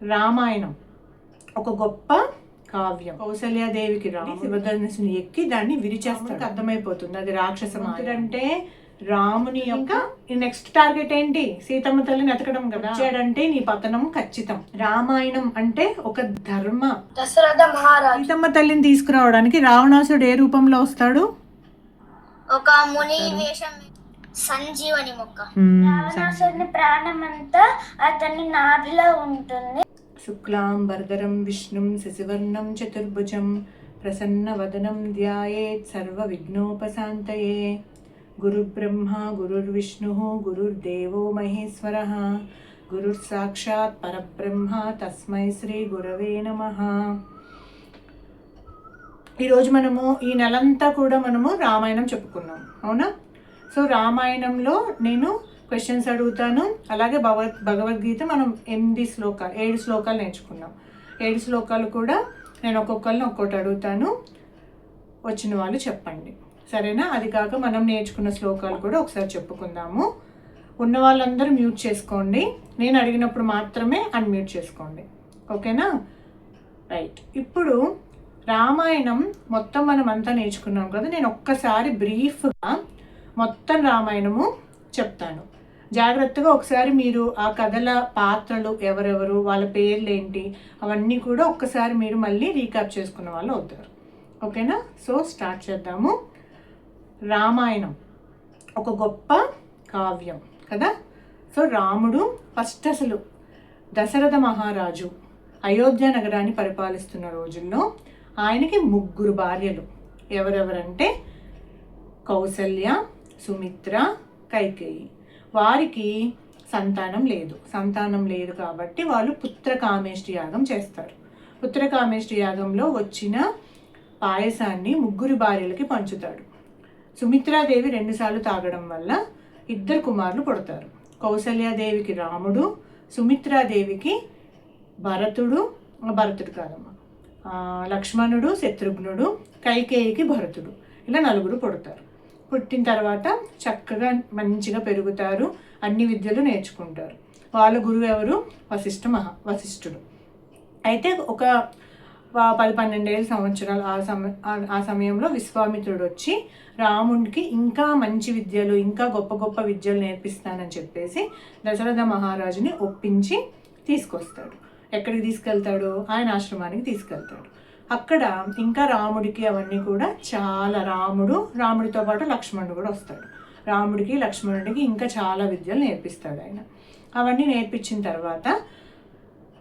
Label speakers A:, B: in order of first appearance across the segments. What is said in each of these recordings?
A: రామాయణం ఒక గొప్ప కావ్యం. కౌసల్యాదేవికి రాముడు శివధనుసుని ఎక్కి దాన్ని విరిచేస్తాడు. అర్థమైపోతుంది అది రాక్షస అంటే రాముని యొక్క నెక్స్ట్ టార్గెట్ ఏంటి? సీతమ్మ తల్లిని ఎతకడం కదా. వచ్చాడంటే నీ పతనం ఖచ్చితం. రామాయణం అంటే ఒక ధర్మ.
B: దశరథ మహారాజు
A: సీతమ్మ తల్లిని తీసుకురావడానికి రావణాసుడు ఏ రూపంలో వస్తాడు?
B: ఒక ముని వేషం, సంజీవని మొక్క.
C: రావణాసురుని ప్రాణం అంతా అతని నాభిలో ఉంటుంది.
A: శుక్లాం వరదరం విష్ణుం శశివర్ణం చతుర్భుజం ప్రసన్నవదనం ధ్యాయేత్ సర్వ విఘ్నోపశాంతయే. గురుర్బ్రహ్మ గురుర్విష్ణు గురుర్దేవో మహేశ్వర గురుర్ సాక్షాత్ పరబ్రహ్మ తస్మై శ్రీ గురవే నమః. ఈరోజు మనము ఈ నెలంతా కూడా మనము రామాయణం చెప్పుకున్నాం, అవునా? సో రామాయణంలో నేను క్వశ్చన్స్ అడుగుతాను. అలాగే భగవద్గీత మనం 7 శ్లోకాలు నేర్చుకున్నాం. 7 శ్లోకాలు కూడా నేను ఒక్కొక్కరిని ఒక్కొక్కటి అడుగుతాను, వచ్చిన వాళ్ళు చెప్పండి, సరేనా? అది కాక మనం నేర్చుకున్న శ్లోకాలు కూడా ఒకసారి చెప్పుకుందాము. ఉన్న వాళ్ళందరూ మ్యూట్ చేసుకోండి, నేను అడిగినప్పుడు మాత్రమే అన్మ్యూట్ చేసుకోండి, ఓకేనా? రైట్. ఇప్పుడు రామాయణం మొత్తం మనం అంతా నేర్చుకున్నాం కదా. నేను ఒక్కసారి బ్రీఫ్గా మొత్తం రామాయణము చెప్తాను. జాగ్రత్తగా ఒకసారి మీరు ఆ కథల పాత్రలు ఎవరెవరు, వాళ్ళ పేర్లు ఏంటి, అవన్నీ కూడా ఒక్కసారి మీరు మళ్ళీ రీక్యాప్ చేసుకున్న వాళ్ళు అవుతారు, ఓకేనా? సో స్టార్ట్ చేద్దాము. రామాయణం ఒక గొప్ప కావ్యం కదా. సో రాముడు ఫస్ట్ అసలు దశరథ మహారాజు అయోధ్య నగరాన్ని పరిపాలిస్తున్న రోజుల్లో ఆయనకి 3 భార్యలు. ఎవరెవరంటే కౌసల్య, సుమిత్ర, కైకేయి. వారికి సంతానం లేదు కాబట్టి వాళ్ళు పుత్రకామేష్టి యాగం చేస్తారు. పుత్రకామేష్టి యాగంలో వచ్చిన పాయసాన్ని 3 భార్యలకి పంచుతాడు. సుమిత్రాదేవి 2 సార్లు తాగడం వల్ల 2 కుమారులు పుడతారు. కౌసల్యాదేవికి రాముడు, సుమిత్రాదేవికి భరతుడు కాదమ్మా లక్ష్మణుడు, శత్రుఘ్నుడు, కైకేయికి భరతుడు, ఇలా 4 పుడతారు. పుట్టిన తర్వాత చక్కగా మంచిగా పెరుగుతారు, అన్ని విద్యలు నేర్చుకుంటారు. వాళ్ళ గురువు ఎవరు? వశిష్ఠుడు. అయితే ఒక 10-12 సంవత్సరాలు ఆ సమయంలో విశ్వామిత్రుడు వచ్చి రాముడికి ఇంకా మంచి విద్యలు, ఇంకా గొప్ప గొప్ప విద్యలు నేర్పిస్తానని చెప్పేసి దశరథ మహారాజుని ఒప్పించి తీసుకొస్తాడు. ఎక్కడికి తీసుకెళ్తాడు? ఆయన ఆశ్రమానికి తీసుకెళ్తాడు. అక్కడ ఇంకా రాముడికి అవన్నీ కూడా చాలా రాముడితో పాటు లక్ష్మణుడు కూడా వస్తాడు. రాముడికి లక్ష్మణుడికి ఇంకా చాలా విద్యలు నేర్పిస్తాడు ఆయన. అవన్నీ నేర్పించిన తర్వాత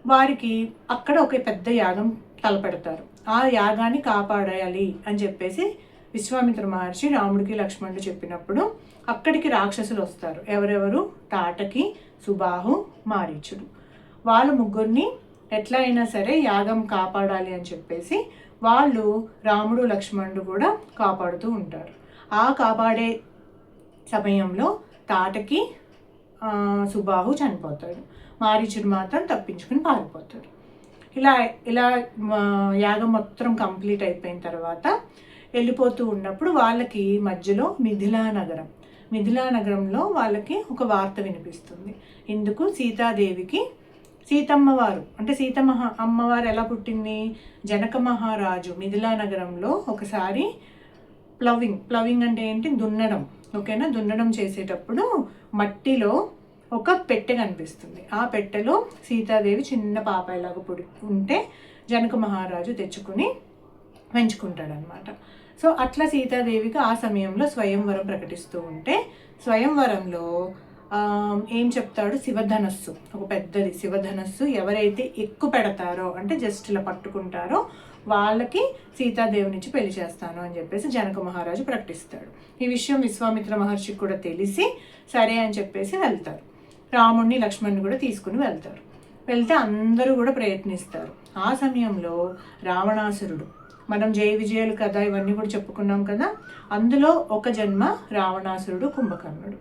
A: వారికి అక్కడ ఒక పెద్ద యాగం తలపెడతారు. ఆ యాగాన్ని కాపాడాలి అని చెప్పేసి విశ్వామిత్ర మహర్షి రాముడికి లక్ష్మణుడు చెప్పినప్పుడు అక్కడికి రాక్షసులు వస్తారు. ఎవరెవరు? తాటకి, సుబాహు, మారీచుడు. వాళ్ళు 3 ఎట్లా అయినా సరే యాగం కాపాడాలి అని చెప్పేసి వాళ్ళు రాముడు లక్ష్మణుడు కూడా కాపాడుతూ ఉంటారు. ఆ కాపాడే సమయంలో తాటకి సుబాహు చనిపోతాడు, మారీచుడు మాత్రం తప్పించుకుని పారిపోతాడు. ఇలా యాగం మొత్తం కంప్లీట్ అయిపోయిన తర్వాత వెళ్ళిపోతూ ఉన్నప్పుడు వాళ్ళకి మధ్యలో మిథిలా నగరంలో వాళ్ళకి ఒక వార్త వినిపిస్తుంది. ఇందుకు సీతమ్మవారు అంటే అమ్మవారు ఎలా పుట్టింది? జనక మహారాజు మిథిలా నగరంలో ఒకసారి ప్లవింగ్ అంటే ఏంటి? దున్నడం, ఓకేనా? దున్నడం చేసేటప్పుడు మట్టిలో ఒక పెట్టె కనిపిస్తుంది. ఆ పెట్టెలో సీతాదేవి చిన్న పాపాయిలాగా ఉంటే జనక మహారాజు తెచ్చుకుని పెంచుకుంటాడనమాట. సో అట్లా సీతాదేవికి ఆ సమయంలో స్వయంవరం ప్రకటిస్తూ ఉంటే స్వయంవరంలో ఏం చెప్తాడు? శివధనస్సు, ఒక పెద్దది శివధనస్సు ఎవరైతే ఎక్కువ పెడతారో అంటే జస్ట్ ఇలా పట్టుకుంటారో వాళ్ళకి సీతాదేవి నుంచి పెళ్లి చేస్తాను అని చెప్పేసి జనక మహారాజు ప్రకటిస్తాడు. ఈ విషయం విశ్వామిత్ర మహర్షికి కూడా తెలిసి సరే అని చెప్పేసి వెళ్తారు. రాముడిని లక్ష్మణుని కూడా తీసుకుని వెళ్తే అందరూ కూడా ప్రయత్నిస్తారు. ఆ సమయంలో రావణాసురుడు, మనం జయ విజయాలు కదా ఇవన్నీ కూడా చెప్పుకున్నాం కదా, అందులో ఒక జన్మ రావణాసురుడు కుంభకర్ణుడు.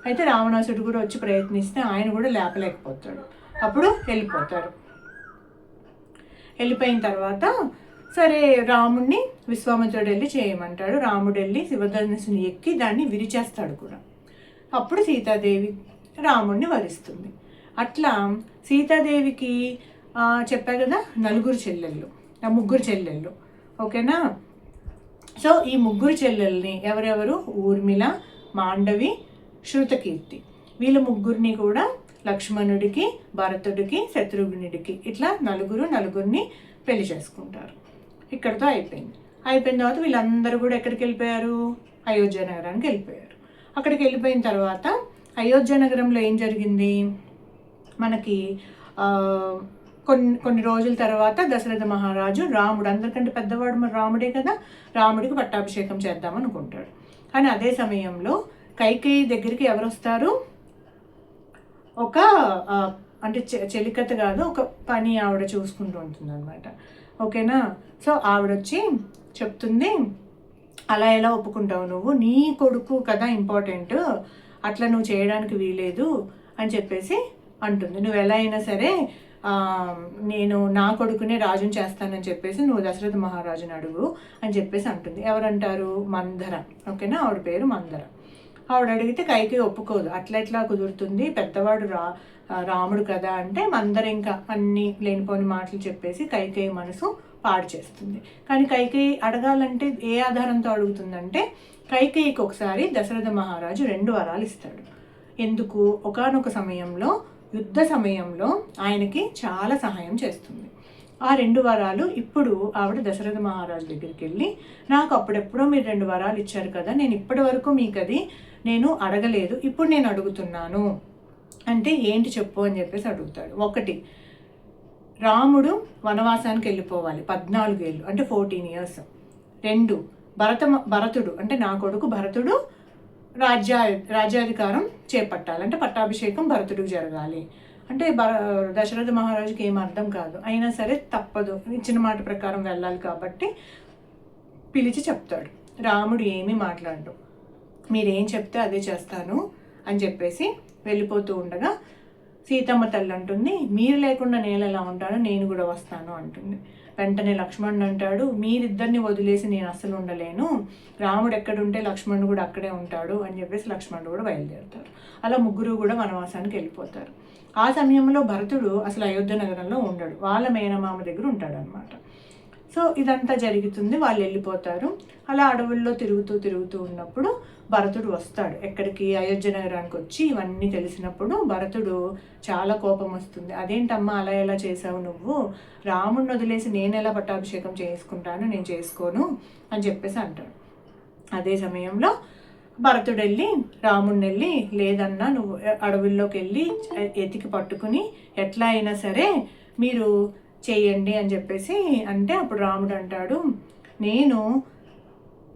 A: అయితే రావణాసురుడు కూడా వచ్చి ప్రయత్నిస్తే ఆయన కూడా లేపలేకపోతాడు. అప్పుడు వెళ్ళిపోయిన తర్వాత సరే రాముడిని విశ్వామిత్రుడు వెళ్ళి చేయమంటాడు. రాముడు వెళ్ళి శివధనుసుని ఎక్కి దాన్ని విరిచేస్తాడు కూడా. అప్పుడు సీతాదేవి రాముడిని వరిస్తుంది. అట్లా సీతాదేవికి చెప్పా కదా నలుగురు చెల్లెళ్ళు, ముగ్గురు చెల్లెళ్ళు. ఓకేనా? సో ఈ ముగ్గురు చెల్లెల్ని ఎవరెవరు? ఊర్మిళ, మాండవి, శృతకీర్తి. వీళ్ళ ముగ్గురిని కూడా లక్ష్మణుడికి, భరతుడికి, శత్రుఘ్నుడికి ఇట్లా నలుగురిని పెళ్లి చేసుకుంటారు. ఇక్కడితో అయిపోయింది. అయిపోయిన తర్వాత వీళ్ళందరూ కూడా ఎక్కడికి వెళ్ళిపోయారు? అయోధ్య నగరానికి వెళ్ళిపోయారు. అక్కడికి వెళ్ళిపోయిన తర్వాత అయోధ్య నగరంలో ఏం జరిగింది? మనకి కొన్ని రోజుల తర్వాత దశరథ మహారాజు రాముడు, అందరికంటే పెద్దవాడు మరి రాముడే కదా, రాముడికి పట్టాభిషేకం చేద్దాం అనుకుంటాడు. కానీ అదే సమయంలో కైకేయి దగ్గరికి ఎవరు వస్తారు? ఒక అంటే చెలికత కాదు, ఒక పని ఆవిడ చూసుకుంటూ ఉంటుంది అనమాట. ఓకేనా? సో ఆవిడొచ్చి చెప్తుంది, అలా ఎలా ఒప్పుకుంటావు నువ్వు, నీ కొడుకు కదా ఇంపార్టెంట్, అట్లా నువ్వు చేయడానికి వీలేదు అని చెప్పేసి అంటుంది. నువ్వు ఎలా అయినా సరే నేను నా కొడుకునే రాజుని చేస్తానని చెప్పేసి నువ్వు దశరథ మహారాజుని అడుగు అని చెప్పేసి అంటుంది. ఎవరంటారు? మందర. ఓకేనా? ఆవిడ పేరు మందర. ఆవిడ అడిగితే కైకేయి ఒప్పుకోదు. అట్లా ఎట్లా కుదురుతుంది, పెద్దవాడు రాముడు కదా అంటే మందర ఇంకా అన్ని లేనిపోని మాటలు చెప్పేసి కైకేయి మనసు పాడు చేస్తుంది. కానీ కైకేయి అడగాలంటే ఏ ఆధారంతో అడుగుతుందంటే, కైకేయికి ఒకసారి దశరథ మహారాజు 2 వరాలు ఇస్తాడు. ఎందుకు? ఒకానొక సమయంలో, యుద్ధ సమయంలో ఆయనకి చాలా సహాయం చేస్తుంది. ఆ 2 వరాలు ఇప్పుడు ఆవిడ దశరథ మహారాజు దగ్గరికి వెళ్ళి, నాకు అప్పుడెప్పుడో మీరు 2 వరాలు ఇచ్చారు కదా, నేను ఇప్పటి వరకు మీకు అది నేను అడగలేదు, ఇప్పుడు నేను అడుగుతున్నాను అంటే ఏంటి చెప్పు అని చెప్పేసి అడుగుతాడు. 1, రాముడు వనవాసానికి వెళ్ళిపోవాలి 14 ఏళ్ళు, అంటే 14 years. 2, భరతుడు అంటే నా కొడుకు భరతుడు రాజ్యాధికారం చేపట్టాలి, అంటే పట్టాభిషేకం భరతుడికి జరగాలి. అంటే దశరథ మహారాజుకి ఏం అర్థం కాదు, అయినా సరే తప్పదు, ఇచ్చిన మాట ప్రకారం వెళ్ళాలి కాబట్టి పిలిచి చెప్తాడు. రాముడు ఏమీ మాట్లాడు, మీరేం చెప్తే అదే చేస్తాను అని చెప్పేసి వెళ్ళిపోతూ ఉండగా సీతమ్మ తల్లి అంటుంది, మీరు లేకుండా నేను ఎలా ఉంటాను, నేను కూడా వస్తాను అంటుంది. వెంటనే లక్ష్మణుడు అంటాడు, మీరిద్దరిని వదిలేసి నేను అస్సలు ఉండలేను, రాముడు ఎక్కడుంటే లక్ష్మణుడు కూడా అక్కడే ఉంటాడు అని చెప్పేసి లక్ష్మణుడు కూడా బయలుదేరుతారు. అలా ముగ్గురు కూడా వనవాసానికి వెళ్ళిపోతారు. ఆ సమయంలో భరతుడు అసలు అయోధ్య నగరంలో ఉండడు, వాళ్ళ మేనమామ దగ్గర ఉంటాడు అనమాట. సో ఇదంతా జరుగుతుంది, వాళ్ళు వెళ్ళిపోతారు. అలా అడవుల్లో తిరుగుతూ ఉన్నప్పుడు భరతుడు వస్తాడు. ఎక్కడికి? అయోధ్య నగరానికి వచ్చి ఇవన్నీ తెలిసినప్పుడు భరతుడు చాలా కోపం వస్తుంది. అదేంటమ్మా అలా ఎలా చేసావు నువ్వు, రాముడిని వదిలేసి నేను ఎలా పట్టాభిషేకం చేసుకుంటాను, నేను చేసుకోను అని చెప్పేసి అంటాడు. అదే సమయంలో భరతుడు వెళ్ళి రాముడిని వెళ్ళి, లేదన్నా నువ్వు అడవుల్లోకి వెళ్ళి ఎతికి పట్టుకుని ఎట్లా అయినా సరే మీరు చేయండి అని చెప్పేసి అంటే, అప్పుడు రాముడు అంటాడు, నేను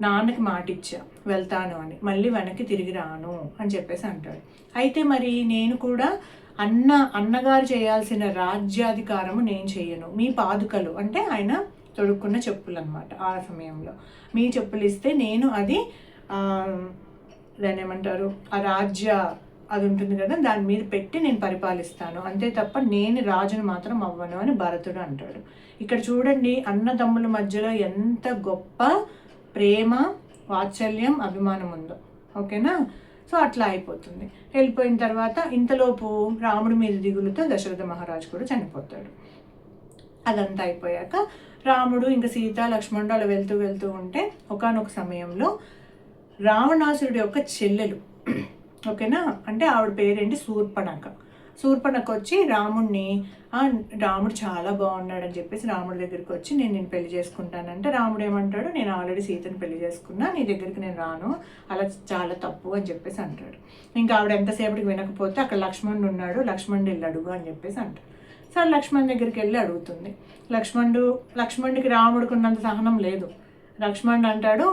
A: నాన్నకి మాట ఇచ్చా వెళ్తాను అని, మళ్ళీ వెనక్కి తిరిగి రాను అని చెప్పేసి అంటాడు. అయితే మరి నేను కూడా అన్నగారు చేయాల్సిన రాజ్యాధికారము నేను చెయ్యను, మీ పాదుకలు అంటే ఆయన తొడుక్కున్న చెప్పులు అనమాట, ఆ సమయంలో మీ చెప్పులు ఇస్తే నేను అది దాన్ని ఏమంటారు, ఆ రాజ్య అది ఉంటుంది కదా, దాని మీద పెట్టి నేను పరిపాలిస్తాను, అంతే తప్ప నేను రాజును మాత్రం అవ్వను అని భరతుడు అంటాడు. ఇక్కడ చూడండి, అన్నదమ్ముల మధ్యలో ఎంత గొప్ప ప్రేమ, వాత్సల్యం, అభిమానం ఉందో. ఓకేనా? సో అట్లా అయిపోతుంది. వెళ్ళిపోయిన తర్వాత ఇంతలోపు రాముడి మీద దిగులుతో దశరథ మహారాజు కూడా చనిపోతాడు. అదంతా అయిపోయాక రాముడు ఇంకా సీత, లక్ష్మణుడు అలా వెళ్తూ ఉంటే ఒకానొక సమయంలో రావణాసురుడి యొక్క చెల్లెలు, ఓకేనా, అంటే ఆవిడ పేరేంటి, శూర్పణఖ వచ్చి రాముడిని, రాముడు చాలా బాగున్నాడని చెప్పేసి రాముడి దగ్గరికి వచ్చి నేను పెళ్లి చేసుకుంటానంటే రాముడు ఏమంటాడు, నేను ఆల్రెడీ సీతను పెళ్లి చేసుకున్నా, నీ దగ్గరికి నేను రాను, అలా చాలా తప్పు అని చెప్పేసి అంటాడు. ఇంకా ఆవిడ ఎంతసేపటికి వినకపోతే అక్కడ లక్ష్మణుడు ఉన్నాడు, లక్ష్మణుడు వెళ్ళి అడుగు అని చెప్పేసి అంటాడు. సరే లక్ష్మణ్ దగ్గరికి వెళ్ళి అడుగుతుంది. లక్ష్మణుడికి రాముడికి ఉన్నంత సహనం లేదు. లక్ష్మణుడు అంటాడు,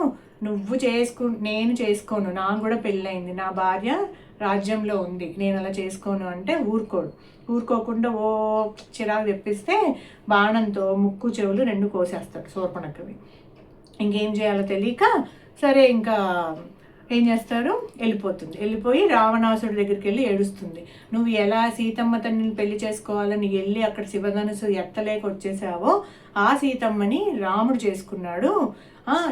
A: నేను చేసుకోను, నాకు కూడా పెళ్ళయింది, నా భార్య రాజ్యంలో ఉంది, నేను అలా చేసుకోను అంటే ఊరుకోకుండా ఓ చిరాకు తెప్పిస్తే బాణంతో ముక్కు చెవులు 2 కోసేస్తాడు శూర్పణఖవి. ఇంకేం చేయాలో తెలియక సరే ఇంకా ఏం చేస్తారు, వెళ్ళిపోయి రావణాసుడి దగ్గరికి వెళ్ళి ఏడుస్తుంది. నువ్వు ఎలా సీతమ్మ తల్లిని పెళ్లి చేసుకోవాలని వెళ్ళి అక్కడ శివధనుసు ఎత్తలేక వచ్చేసావో ఆ సీతమ్మని రాముడు చేసుకున్నాడు,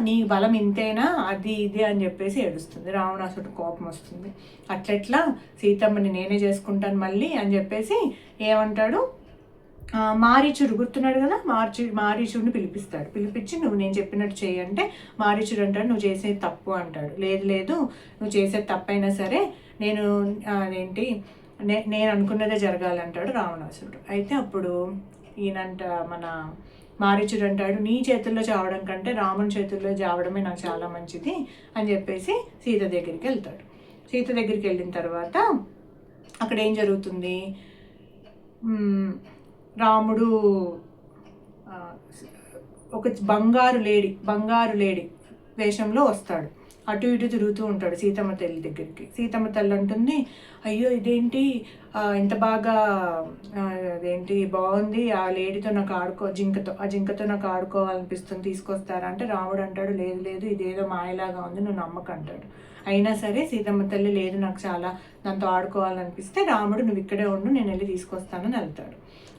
A: నీ బలం ఇంతేనా, అది ఇది అని చెప్పేసి ఏడుస్తుంది. రావణాసుడు కోపం వస్తుంది, అట్లెట్లా సీతమ్మని నేనే చేసుకుంటాను మళ్ళీ అని చెప్పేసి ఏమంటాడు, మారీచుడు గుర్తున్నాడు కదా, మారీచుడిని పిలిపించి నువ్వు నేను చెప్పినట్టు చేయి అంటే మారీచుడు అంటాడు నువ్వు చేసేది తప్పు అంటాడు. లేదు లేదు నువ్వు చేసేది తప్పైనా సరే నేను అదేంటి నేను అనుకున్నదే జరగాలంటాడు రావణాసురుడు. అయితే అప్పుడు ఈయనంట మన మారీచుడు అంటాడు నీ చేతుల్లో చావడం కంటే రాముని చేతుల్లో చావడమే నాకు చాలా మంచిది అని చెప్పేసి సీత దగ్గరికి వెళ్తాడు. సీత దగ్గరికి వెళ్ళిన తర్వాత అక్కడ ఏం జరుగుతుంది, రాముడు ఒక బంగారు లేడి వేషంలో వస్తాడు. అటు ఇటు తిరుగుతూ ఉంటాడు సీతమ్మ తల్లి దగ్గరికి. సీతమ్మ తల్లి అంటుంది అయ్యో ఇదేంటి ఇంత బాగా అదేంటి బాగుంది, ఆ లేడీతో నాకు జింకతో నాకు ఆడుకోవాలనిపిస్తుంది, తీసుకొస్తారా అంటే రాముడు అంటాడు లేదు లేదు ఇదేదో మాయలాగా ఉంది నువ్వు నమ్మకంటాడు. అయినా సరే సీతమ్మ తల్లి లేదు నాకు చాలా దాంతో ఆడుకోవాలనిపిస్తే రాముడు నువ్వు ఇక్కడే ఉండు నేను వెళ్ళి తీసుకొస్తానని వెళ్తాడు.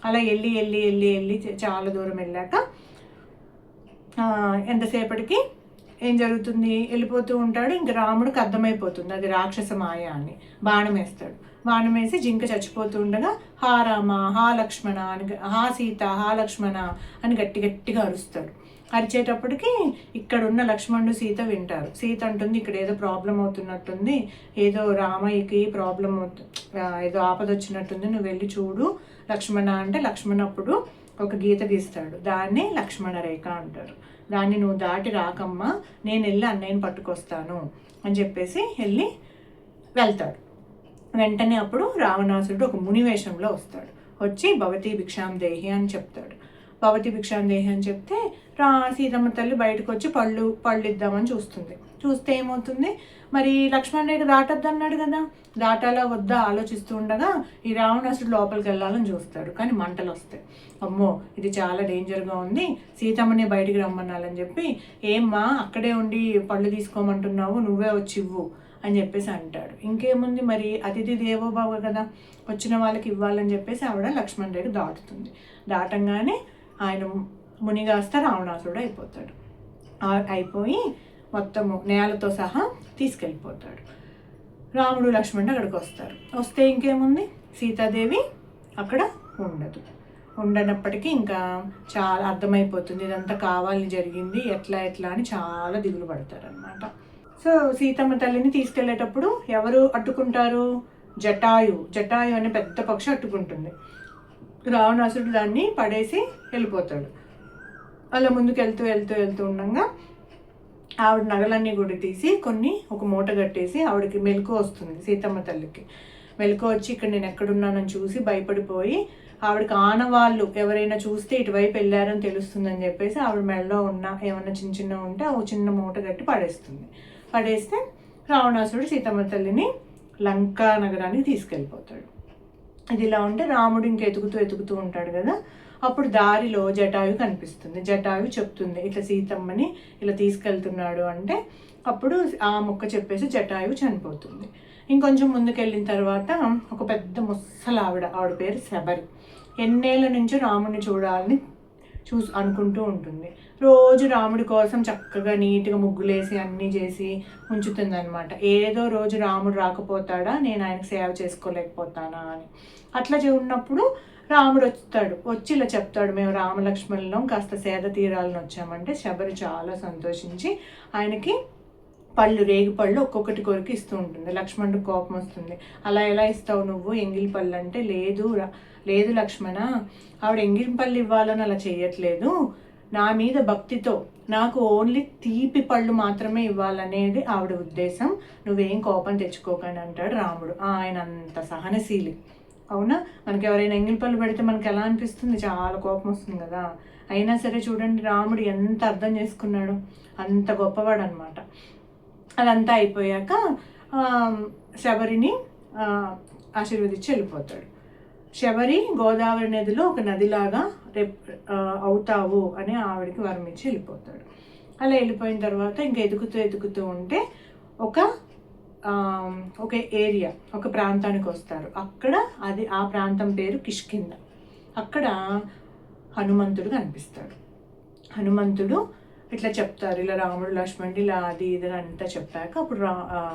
A: అలా వెళ్ళి చాలా దూరం వెళ్ళాక ఎంతసేపటికి ఏం జరుగుతుంది, వెళ్ళిపోతూ ఉంటాడు. ఇంక రాముడికి అర్థమైపోతుంది అది రాక్షస మాయ అని. బాణం వేసి జింక చచ్చిపోతూ ఉండగా హా రామ హా లక్ష్మణ అని హా సీత హా లక్ష్మణ అని గట్టిగా అరుస్తాడు. అరిచేటప్పటికి ఇక్కడున్న లక్ష్మణుడు సీత వింటారు. సీత అంటుంది ఇక్కడ ఏదో ప్రాబ్లం అవుతున్నట్టుంది, ఏదో రామయ్యకి ప్రాబ్లం ఏదో ఆపద వచ్చినట్టుంది, నువ్వు వెళ్ళి చూడు లక్ష్మణ అంటే లక్ష్మణ అప్పుడు ఒక గీత గీస్తాడు, దాన్ని లక్ష్మణ రేఖ అంటారు. దాన్ని నువ్వు దాటి రాకమ్మా నేను వెళ్ళి అన్నయ్యని పట్టుకొస్తాను అని చెప్పేసి వెళ్తాడు. వెంటనే అప్పుడు రావణాసురుడు ఒక మునివేషంలో వస్తాడు. వచ్చి భవతి భిక్షాం దేహి అని చెప్తాడు. భవతి భిక్షాం దేహి అని చెప్తే సీతమ్మ తల్లి బయటకు వచ్చి పళ్ళు ఇద్దామని చూస్తే ఏమవుతుంది, మరి లక్ష్మణ రేఖ దాటద్దు అన్నాడు కదా, దాటాలా వద్దా ఆలోచిస్తూ ఉండగా ఈ రావణాసురుడు లోపలికి వెళ్ళాలని చూస్తాడు. కానీ మంటలు వస్తాయి. అమ్మో ఇది చాలా డేంజర్గా ఉంది, సీతమ్మని బయటికి రమ్మన్నాలని చెప్పి ఏమ్మా అక్కడే ఉండి పళ్ళు తీసుకోమంటున్నావు, నువ్వే వచ్చి ఇవ్వు అని చెప్పేసి అంటాడు. ఇంకేముంది మరి అతిథి దేవోభవ కదా, వచ్చిన వాళ్ళకి ఇవ్వాలని చెప్పేసి ఆవిడ లక్ష్మణ రేఖ దాటుతుంది. దాటంగానే ఆయన మునిగాస్త రావణాసురుడు అయిపోయి మొత్తము నేలతో సహా తీసుకెళ్ళిపోతాడు. రాముడు లక్ష్మణుడు అక్కడికి వస్తే ఇంకేముంది, సీతాదేవి అక్కడ ఉండనప్పటికీ ఇంకా చాలా అర్థమైపోతుంది ఇదంతా కావాలని జరిగింది, ఎట్లా అని చాలా దిగులు పడతారు అనమాట. సో సీతమ్మ తల్లిని తీసుకెళ్లేటప్పుడు ఎవరు అడ్డుకుంటారు, జటాయు అనే పెద్ద పక్షి అడ్డుకుంటుంది. రావణాసురుడు దాన్ని పడేసి వెళ్ళిపోతాడు. అలా ముందుకు వెళ్తూ ఉండగా ఆవిడ నగలన్నీ కూడా తీసి ఒక మూట కట్టేసి ఆవిడకి మెలకు వస్తుంది. సీతమ్మ తల్లికి మెలకు వచ్చి ఇక్కడ నేను ఎక్కడున్నానని చూసి భయపడిపోయి ఆవిడకి ఆనవాళ్ళు ఎవరైనా చూస్తే ఇటువైపు వెళ్ళారని తెలుస్తుందని చెప్పేసి ఆవిడ మెడలో ఉన్న ఏమన్నా చిన్న ఉంటే ఆ చిన్న మూట కట్టి పడేస్తే రావణాసురుడు సీతమ్మ తల్లిని లంకా నగరానికి తీసుకెళ్ళిపోతాడు. ఇది ఇలా ఉంటే రాముడు ఇంకా ఎతుకుతూ ఉంటాడు కదా, అప్పుడు దారిలో జటాయు కనిపిస్తుంది. జటాయు చెప్తుంది ఇట్లా సీతమ్మని ఇలా తీసుకెళ్తున్నాడు అంటే అప్పుడు ఆ ముక్క చెప్పేసి జటాయు చనిపోతుంది. ఇంకొంచెం ముందుకెళ్ళిన తర్వాత ఒక పెద్ద ముసలావిడ, ఆవిడ పేరు శబరి, ఎన్నేళ్ళ నుంచి రాముడిని చూడాలని అనుకుంటూ ఉంటుంది. రోజు రాముడి కోసం చక్కగా నీట్గా ముగ్గులేసి అన్నీ చేసి ఉంచుతుంది అనమాట. ఏదో రోజు రాముడు రాకపోతాడా, నేను ఆయనకు సేవ చేసుకోలేకపోతానా అని. అట్లా ఉన్నప్పుడు రాముడు వచ్చి ఇలా చెప్తాడు మేము రామలక్ష్మణులం కాస్త సేద తీరాలని వచ్చామంటే శబరి చాలా సంతోషించి ఆయనకి రేగి పళ్ళు ఒక్కొక్కటి కొరికి ఇస్తూ ఉంటుంది. లక్ష్మణుడు కోపం వస్తుంది, అలా ఎలా ఇస్తావు నువ్వు ఎంగిలి పళ్ళు అంటే లేదు లక్ష్మణ, ఆవిడ ఎంగిలి పళ్ళు ఇవ్వాలని అలా చేయట్లేదు, నా మీద భక్తితో నాకు ఓన్లీ తీపి పళ్ళు మాత్రమే ఇవ్వాలనేది ఆవిడ ఉద్దేశం, నువ్వేం కోపం తెచ్చుకోకని అంటాడు రాముడు. ఆయన అంత సహనశీలి. అవునా, మనకి ఎవరైనా ఎంగిలి పళ్ళు పెడితే మనకి ఎలా అనిపిస్తుంది, చాలా కోపం వస్తుంది కదా. అయినా సరే చూడండి రాముడు ఎంత అర్థం చేసుకున్నాడు, అంత గొప్పవాడు అనమాట. అదంతా అయిపోయాక శబరిని ఆశీర్వదించి వెళ్ళిపోతాడు. శబరి గోదావరి నదిలో ఒక నదిలాగా అవుతావు అని ఆవిడకి వరం ఇచ్చి వెళ్ళిపోతాడు. అలా వెళ్ళిపోయిన తర్వాత ఇంకా ఎదుగుతూ ఉంటే ఒక ఏరియా, ఒక ప్రాంతానికి వస్తారు. అక్కడ ఆ ప్రాంతం పేరు కిష్కింద. అక్కడ హనుమంతుడు కనిపిస్తాడు. హనుమంతుడు ఇట్లా చెప్తారు, ఇలా రాముడు లక్ష్మణుడు ఇలా అది ఇది అంతా చెప్పాక అప్పుడు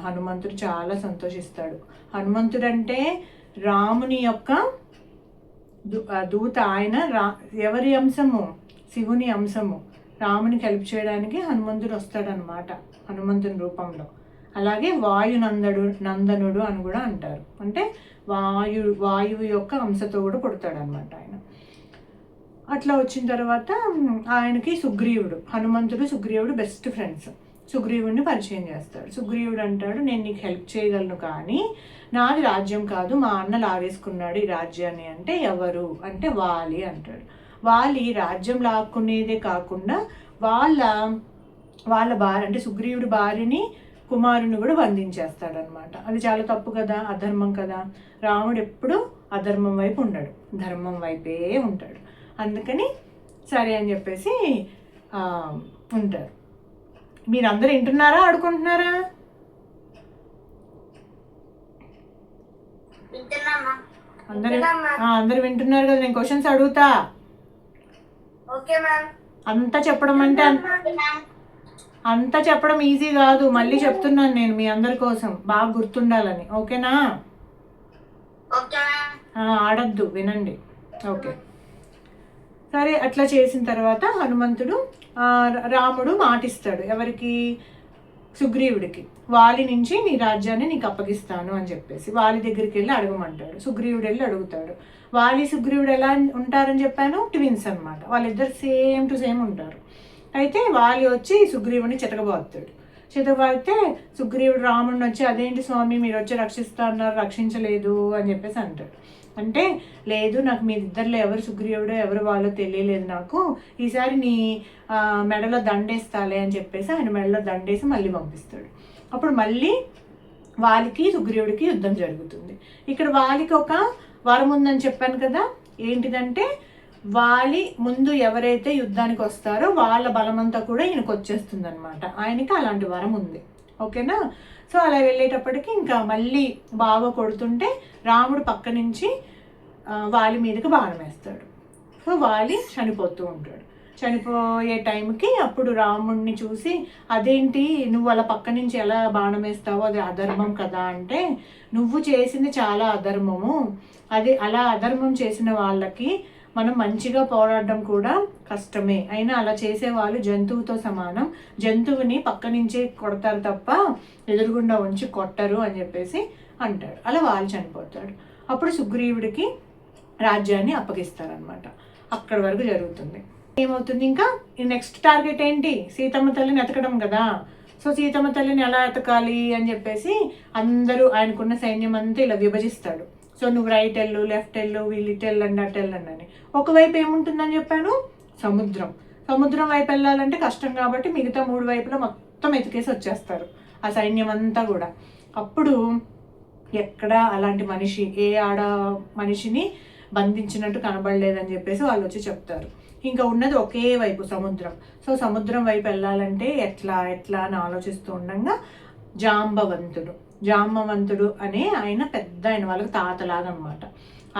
A: హనుమంతుడు చాలా సంతోషిస్తాడు. హనుమంతుడు అంటే రాముని యొక్క దూత ఆయన ఎవరి అంశము? శివుని అంశము. రామునికి హెల్ప్ చేయడానికి హనుమంతుడు వస్తాడనమాట హనుమంతుని రూపంలో. అలాగే నందనుడు అని కూడా అంటారు. అంటే వాయువు యొక్క అంశతో కూడా పుడతాడనమాట ఆయన. అట్లా వచ్చిన తర్వాత ఆయనకి హనుమంతుడు సుగ్రీవుడు బెస్ట్ ఫ్రెండ్స్. సుగ్రీవుడిని పరిచయం చేస్తాడు. సుగ్రీవుడు అంటాడు, నేను నీకు హెల్ప్ చేయగలను, కానీ నాది రాజ్యం కాదు, మా అన్న లాగేసుకున్నాడు ఈ రాజ్యాన్ని. అంటే ఎవరు అంటే వాలి అంటాడు. వాలి రాజ్యం లాక్కునేదే కాకుండా వాళ్ళ భార్య అంటే సుగ్రీవుడి భార్యని కుమారుని కూడా బంధించేస్తాడనమాట. అది చాలా తప్పు కదా, అధర్మం కదా. రాముడు ఎప్పుడు అధర్మం వైపు ఉండడు, ధర్మం వైపే ఉంటాడు. అందుకని సరే అని చెప్పేసి ఉంటారు. మీరందరూ వింటున్నారా, ఆడుకుంటున్నారా? అందరు వింటున్నారు కదా? నేను క్వశ్చన్స్ అడుగుతా. అంతా చెప్పడం ఈజీ కాదు. మళ్ళీ చెప్తున్నాను నేను మీ అందరి కోసం, బాగా గుర్తుండాలని. ఓకేనా? ఆడద్దు, వినండి. ఓకే సరే. అట్లా చేసిన తర్వాత రాముడు మాటిస్తాడు. ఎవరికి? సుగ్రీవుడికి. వాలి నుంచి నీ రాజ్యాన్ని నీకు అప్పగిస్తాను అని చెప్పేసి వాలి దగ్గరికి వెళ్ళి అడగమంటాడు. సుగ్రీవుడు వెళ్ళి అడుగుతాడు. వాలి సుగ్రీవుడు ఎలా ఉంటారని చెప్పాను? ట్విన్స్ అనమాట. వాళ్ళిద్దరు సేమ్ టు సేమ్ ఉంటారు. అయితే వాలి వచ్చి సుగ్రీవుడిని చితకబాదుతాడు. చితకబాదితే సుగ్రీవుడు రాముడిని వచ్చి, అదేంటి స్వామి మీరు వచ్చి రక్షిస్తా అన్నారు, రక్షించలేదు అని చెప్పేసి అంటాడు. అంటే లేదు, నాకు మీ ఇద్దరిలో ఎవరు సుగ్రీవుడో ఎవరు వాళ్ళో తెలియలేదు నాకు, ఈసారి నీ మెడలో దండేస్తాలే అని చెప్పేసి ఆయన మెడలో దండేసి మళ్ళీ పంపిస్తాడు. అప్పుడు మళ్ళీ వాలికి సుగ్రీవుడికి యుద్ధం జరుగుతుంది. ఇక్కడ వాలికి ఒక వరం ఉందని చెప్పాను కదా. ఏంటిదంటే వాలి ముందు ఎవరైతే యుద్ధానికి వస్తారో వాళ్ళ బలమంతా కూడా ఈయనకు వచ్చేస్తుంది అనమాట. ఆయనకి అలాంటి వరం ఉంది. ఓకేనా? సో అలా వెళ్ళేటప్పటికి ఇంకా మళ్ళీ బాగా కొడుతుంటే రాముడు పక్క నుంచి వాలి మీదకి బాణం వేస్తాడు. సో వాలి చనిపోతూ ఉంటాడు. చనిపోయే టైంకి అప్పుడు రాముడిని చూసి, అదేంటి నువ్వు అలా పక్క నుంచి ఎలా బాణం వేస్తావో, అది అధర్మం కదా అంటే, నువ్వు చేసింది చాలా అధర్మము, అది అలా అధర్మం చేసిన వాళ్ళకి మనం మంచిగా పోరాడడం కూడా కష్టమే, అయినా అలా చేసేవాళ్ళు జంతువుతో సమానం, జంతువుని పక్క నుంచే కొడతారు తప్ప ఎదురుగుండా ఉంచి కొట్టరు అని చెప్పేసి అంటాడు. అలా వాళ్ళు చనిపోతాడు. అప్పుడు సుగ్రీవుడికి రాజ్యాన్ని అప్పగిస్తారనమాట. అక్కడి వరకు జరుగుతుంది. ఏమవుతుంది ఇంకా నెక్స్ట్ టార్గెట్ ఏంటి? సీతమ్మ తల్లిని ఎతకడం కదా. సో సీతమ్మ తల్లిని ఎలా ఎతకాలి అని చెప్పేసి అందరూ ఆయనకున్న సైన్యం అంతా ఇలా విభజిస్తాడు. సో నువ్వు రైట్ వెళ్ళు, లెఫ్ట్ వెళ్ళు, వీళ్ళు ఇటు వెళ్ళండి, అటు వెళ్ళండి అని. ఒకవైపు ఏముంటుందని చెప్పాను? సముద్రం వైపు వెళ్ళాలంటే కష్టం కాబట్టి మిగతా 3 వైపులా మొత్తం ఎతికేసి వచ్చేస్తారు ఆ సైన్యం అంతా కూడా. అప్పుడు ఎక్కడ అలాంటి మనిషి, ఏ ఆడ మనిషిని బంధించినట్టు కనబడలేదని చెప్పేసి వాళ్ళు వచ్చి చెప్తారు. ఇంకా ఉన్నది ఒకే వైపు సముద్రం. సో సముద్రం వైపు వెళ్ళాలంటే ఎట్లా అని ఆలోచిస్తూ ఉండగా జాంబవంతుడు అనే ఆయన పెద్ద ఆయన వాళ్ళకి తాతలాగా అనమాట.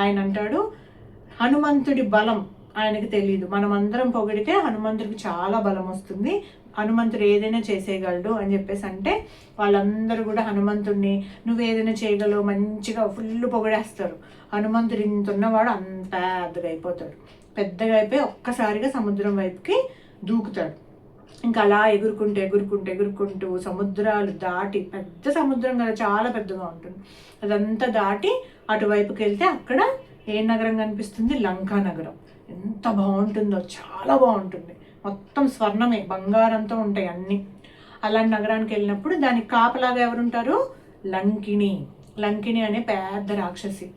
A: ఆయన అంటాడు, హనుమంతుడి బలం ఆయనకి తెలియదు, మనం అందరం పొగిడితే హనుమంతుడికి చాలా బలం వస్తుంది, హనుమంతుడు ఏదైనా చేసేయగలడు అని చెప్పేసి అంటే వాళ్ళందరూ కూడా హనుమంతుడిని నువ్వు ఏదైనా చేయగలవు మంచిగా ఫుల్ పొగిడేస్తారు. హనుమంతుడు ఇంత ఉన్నవాడు అంత పెద్దగా అయిపోయి ఒక్కసారిగా సముద్రం వైపుకి దూకుతాడు. ఇంకా అలా ఎగురుకుంటూ సముద్రాలు దాటి, పెద్ద సముద్రం కదా, చాలా పెద్దగా ఉంటుంది, అదంతా దాటి అటువైపుకి వెళ్తే అక్కడ ఏ నగరం కనిపిస్తుంది? లంకా నగరం. ఎంత బాగుంటుందో, చాలా బాగుంటుంది, మొత్తం స్వర్ణమే, బంగారంతో ఉంటాయి అన్నీ. అలాంటి నగరానికి వెళ్ళినప్పుడు దానికి కాపలాగా ఎవరుంటారు? లంకిణి అనే పెద్ద రాక్షసి.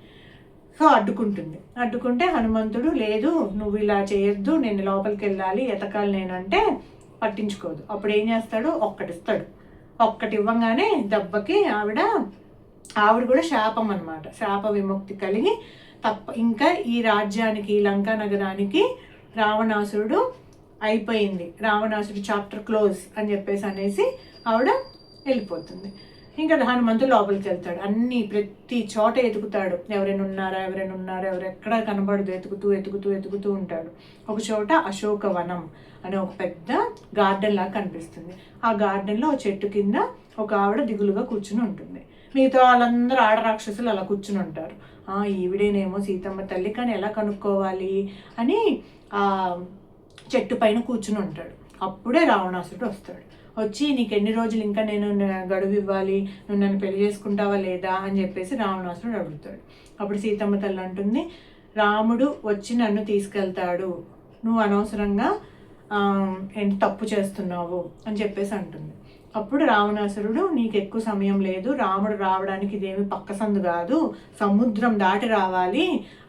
A: సో అడ్డుకుంటే హనుమంతుడు లేదు నువ్వు ఇలా చేయొద్దు, నేను లోపలికి వెళ్ళాలి, ఎతకాలి నేనంటే పట్టించుకోదు. అప్పుడు ఏం చేస్తాడు? ఒక్కటి ఇవ్వంగానే దెబ్బకి ఆవిడ కూడా శాపం అనమాట, శాప విముక్తి కలిగి ఇంకా ఈ రాజ్యానికి, లంకా నగరానికి రావణాసురుడు అయిపోయింది, రావణాసురుడు చాప్టర్ క్లోజ్ అని చెప్పేసి అనేసి ఆవిడ వెళ్ళిపోతుంది. ఇంకా హనుమంతుడు లోపలికి వెళ్తాడు. ప్రతి చోట ఎతుకుతాడు, ఎవరైనా ఉన్నారా ఎవరు ఎక్కడ కనబడదు, ఎతుకుతూ ఉంటాడు. ఒక చోట అశోకవనం అనే ఒక పెద్ద గార్డెన్ లాగా కనిపిస్తుంది. ఆ గార్డెన్లో ఒక చెట్టు కింద ఒక ఆవిడ దిగులుగా కూర్చుని ఉంటుంది. మిగతా వాళ్ళందరూ ఆడరాక్షసులు అలా కూర్చుని ఉంటారు. ఈవిడేనేమో సీతమ్మ తల్లి, కానీ ఎలా కనుక్కోవాలి అని ఆ చెట్టు పైన కూర్చుని ఉంటాడు. అప్పుడే రావణాసురుడు వస్తాడు. వచ్చి నీకు ఎన్ని రోజులు ఇంకా నేను గడువు ఇవ్వాలి, నువ్వు నన్ను పెళ్లి చేసుకుంటావా లేదా అని చెప్పేసి రావణాసురుడు అడుగుతాడు. అప్పుడు సీతమ్మ తల్లి అంటుంది, రాముడు వచ్చి నన్ను తీసుకెళ్తాడు, నువ్వు అనవసరంగా ఏంటి తప్పు చేస్తున్నావు అని చెప్పేసి అంటుంది. అప్పుడు రావణాసురుడు, నీకు ఎక్కువ సమయం లేదు, రాముడు రావడానికి ఇదేమి పక్క సందు కాదు, సముద్రం దాటి రావాలి,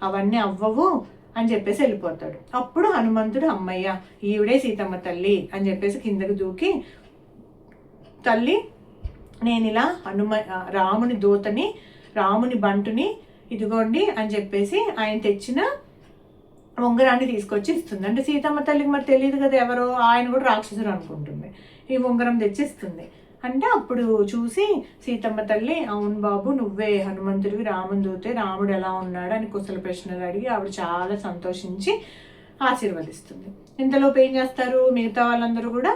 A: అవన్నీ అవ్వవు అని చెప్పేసి వెళ్ళిపోతాడు. అప్పుడు హనుమంతుడు, అమ్మయ్య ఈవిడే సీతమ్మ తల్లి అని చెప్పేసి కిందకు దూకి, తల్లి నేను ఇలా రాముని దూతని, రాముని బంటుని, ఇదిగోండి అని చెప్పేసి ఆయన తెచ్చిన ఉంగరాన్ని తీసుకొచ్చి ఇస్తుంది. అంటే సీతమ్మ తల్లికి మరి తెలియదు కదా ఎవరో, ఆయన కూడా రాక్షసుడు అనుకుంటుంది. ఈ ఉంగరం తెచ్చి ఇస్తుంది. అంటే అప్పుడు చూసి సీతమ్మ తల్లి, అవును బాబు నువ్వే హనుమంతుడివి, రాముని దూతే, రాముడు ఎలా ఉన్నాడు అని కుశల ప్రశ్నలు అడిగి ఆవిడ చాలా సంతోషించి ఆశీర్వదిస్తుంది. ఇంతలోపు ఏం చేస్తారు మిగతా వాళ్ళందరూ కూడా,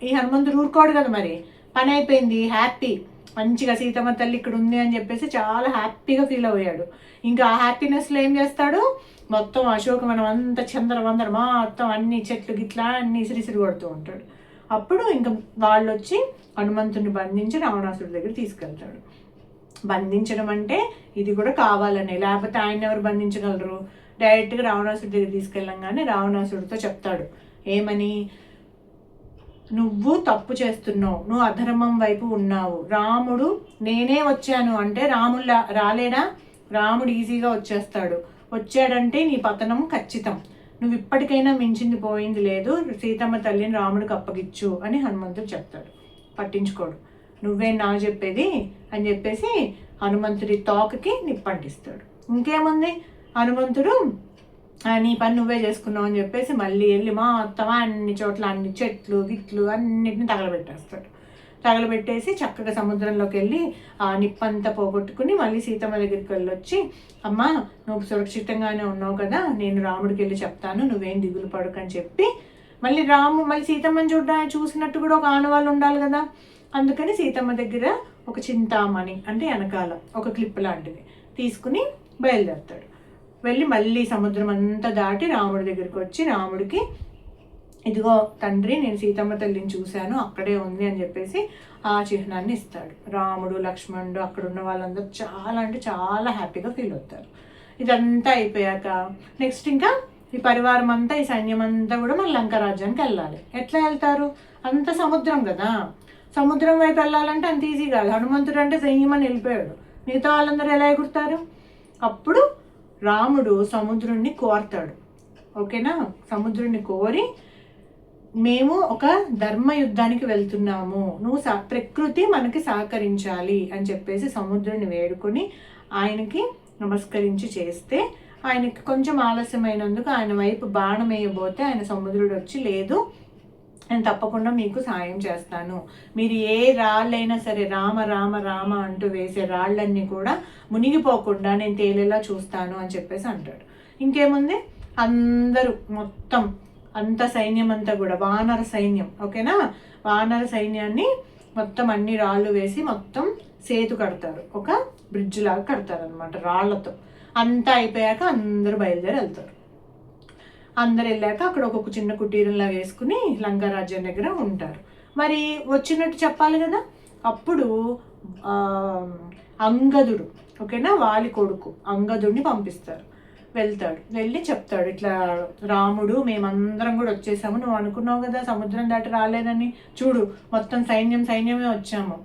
A: ఈ హనుమంతుడు ఊరుకోడు కదా, మరి పని అయిపోయింది, హ్యాపీ, మంచిగా సీతమ్మ తల్లి ఇక్కడ ఉంది అని చెప్పేసి చాలా హ్యాపీగా ఫీల్ అయ్యాడు. ఇంకా ఆ హ్యాపీనెస్లో ఏం చేస్తాడు, మొత్తం అశోకవనం అంతా చందరవందర మొత్తం అన్ని చెట్లు గిట్లా అన్ని ఇసిరిసిరి కొడుతూ ఉంటాడు. అప్పుడు ఇంకా వాళ్ళు వచ్చి హనుమంతుడిని బంధించి రావణాసుడి దగ్గర తీసుకెళ్తాడు. బంధించడం అంటే ఇది కూడా కావాలని, లేకపోతే ఆయన ఎవరు బంధించగలరు? డైరెక్ట్గా రావణాసుడి దగ్గర తీసుకెళ్ళంగానే రావణాసుడితో చెప్తాడు ఏమని, నువ్వు తప్పు చేస్తున్నావు, నువ్వు అధర్మం వైపు ఉన్నావు, రాముడు నేనే వచ్చాను అంటే రాముడు రాలేడా? రాముడు ఈజీగా వచ్చేస్తాడు, వచ్చాడంటే నీ పతనం ఖచ్చితం, నువ్వు ఇప్పటికైనా మించింది పోయింది లేదు, సీతమ్మ తల్లిని రాముడికి అప్పగిచ్చు అని హనుమంతుడు చెప్తాడు. పట్టించుకోడు, నువ్వే నా చెప్పేది అని చెప్పేసి హనుమంతుడి తోకకి నిప్పంటిస్తాడు. ఇంకేముంది, హనుమంతుడు నీ పని నువ్వే చేసుకున్నావు అని చెప్పేసి మళ్ళీ వెళ్ళి మొత్తం అన్ని చోట్ల అన్ని చెట్లు గిట్లు అన్నిటిని తగలబెట్టేస్తాడు. తగలబెట్టేసి చక్కగా సముద్రంలోకి వెళ్ళి ఆ నిప్పంతా పోగొట్టుకుని మళ్ళీ సీతమ్మ దగ్గరికి వెళ్ళొచ్చి, అమ్మ నువ్వు సురక్షితంగానే ఉన్నావు కదా, నేను రాముడికి వెళ్ళి చెప్తాను, నువ్వేం దిగులు పడకని చెప్పి మళ్ళీ సీతమ్మని చూసినట్టు కూడా ఒక ఆనవాళ్ళు ఉండాలి కదా, అందుకని సీతమ్మ దగ్గర ఒక చింతామణి అంటే వెనకాల ఒక క్లిప్ లాంటిది తీసుకుని బయలుదేరుతాడు. వెళ్ళి మళ్ళీ సముద్రం అంతా దాటి రాముడి దగ్గరికి వచ్చి రాముడికి, ఇదిగో తండ్రి నేను సీతమ్మ తల్లిని చూశాను, అక్కడే ఉంది అని చెప్పేసి ఆ చిహ్నాన్ని ఇస్తాడు. రాముడు లక్ష్మణుడు అక్కడ ఉన్న వాళ్ళందరూ చాలా అంటే చాలా హ్యాపీగా ఫీల్ అవుతారు. ఇదంతా అయిపోయాక నెక్స్ట్ ఇంకా ఈ పరివారం అంతా, ఈ సైన్యం అంతా కూడా మన లంక రాజ్యానికి వెళ్ళాలి. ఎట్లా వెళ్తారు? అంత సముద్రం కదా, సముద్రం వైపు వెళ్ళాలంటే అంత ఈజీ కాదు. హనుమంతుడు అంటే సైన్యమని వెళ్ళిపోయాడు, మిగతా వాళ్ళందరూ ఎలా ఎగురుతారు? అప్పుడు రాముడు సముద్రుణ్ణి కోరతాడు. ఓకేనా, సముద్రుణ్ణి కోరి, మేము ఒక ధర్మ యుద్ధానికి వెళ్తున్నాము, నువ్వు ప్రకృతి మనకి సహకరించాలి అని చెప్పేసి సముద్రుని వేడుకొని ఆయనకి నమస్కరించి చేస్తే, ఆయనకి కొంచెం ఆలస్యమైనందుకు ఆయన వైపు బాణం వేయబోతే ఆయన సముద్రుడు వచ్చి, లేదు నేను తప్పకుండా మీకు సాయం చేస్తాను, మీరు ఏ రాళ్ళైనా సరే రామ రామ రామ అంటూ వేసే రాళ్ళన్నీ కూడా మునిగిపోకుండా నేను తేలేలా చూస్తాను అని చెప్పేసి అంటాడు. ఇంకేముంది, అందరూ మొత్తం అంత సైన్యం అంతా కూడా వానర సైన్యం, ఓకేనా, వానర సైన్యాన్ని మొత్తం అన్ని రాళ్ళు వేసి మొత్తం సేతు కడతారు, ఒక బ్రిడ్జ్ లాగా కడతారు అనమాట రాళ్లతో. అంతా అయిపోయాక అందరూ బయలుదేరి వెళ్తారు. అందరు వెళ్ళాక అక్కడ ఒక చిన్న కుటీరంలా వేసుకుని లంకా రాజ్యం దగ్గర ఉంటారు. మరి వచ్చినట్టు చెప్పాలి కదా. అప్పుడు అంగదుడు, ఓకేనా, వాలి కొడుకు అంగదుడిని పంపిస్తారు. వెళ్తాడు, వెళ్ళి చెప్తాడు, ఇట్లా రాముడు మేమందరం కూడా వచ్చేసాము, నువ్వు అనుకున్నావు కదా సముద్రం దాటి రాలేదని, చూడు మొత్తం సైన్యమే వచ్చాము,